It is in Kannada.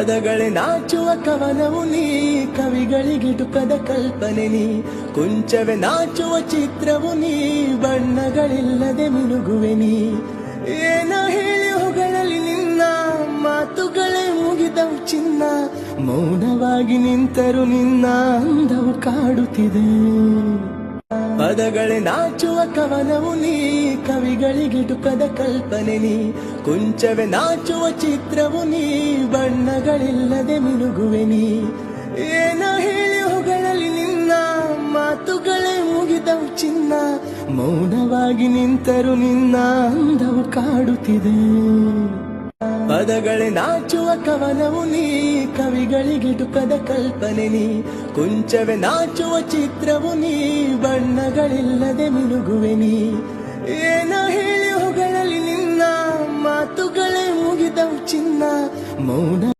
ಪದಗಳೇ ನಾಚುವ ಕವನವು ನೀ, ಕವಿಗಳಿಗಿಟುಕದ ಕಲ್ಪನೆ ನೀ, ಕುಂಚವೇ ನಾಚುವ ಚಿತ್ರವು ನೀ, ಬಣ್ಣಗಳಿಲ್ಲದೆ ಮಿನುಗುವೆ ನೀ. ಏನ ಹೇಳಿ ಹೊಗಳಲ್ಲಿ ನಿನ್ನ ಮಾತುಗಳೇ ಮುಗಿದವು ಚಿನ್ನ, ಮೌನವಾಗಿ ನಿಂತರು ನಿನ್ನ ಅಂದವು ಕಾಡುತ್ತಿದೆ. ಪದಗಳೇ ನಾಚುವ ಕವನವು ನೀ, ಕವಿಗಳಿಗಿಟುಕದ ಕಲ್ಪನೆ ನೀ, ಕುಂಚವೇ ನಾಚುವ ಚಿತ್ರವು ನೀ, ಬಣ್ಣಗಳಿಲ್ಲದೆ ಮಿನುಗುವೆ ನೀ. ಏನ ಹೇಳಿ ಹೊಗಳಲ್ಲಿ ನಿನ್ನ ಮಾತುಗಳೇ ಮುಗಿದವು ಚಿನ್ನ, ಮೌನವಾಗಿ ನಿಂತರು ನಿನ್ನ ಅಂದವು ಕಾಡುತ್ತಿದೆ. ಪದಗಳೇ ನಾಚುವ ಕವನವು ನೀ, ಕವಿಗಳಿಗಿಟುಕದ ಕಲ್ಪನೆ ನೀ, ಕುಂಚವೇ ನಾಚುವ ಚಿತ್ರವು ನೀ, ಬಣ್ಣಗಳಿಲ್ಲದೆ ಮಿನುಗುವೆ ನೀ. ಏನ ಹೇಳಿ ಹೊಗಳಲ್ಲಿ ನಿನ್ನ ಮಾತುಗಳೇ ಮುಗಿದವು ಚಿನ್ನ, ಮೌನ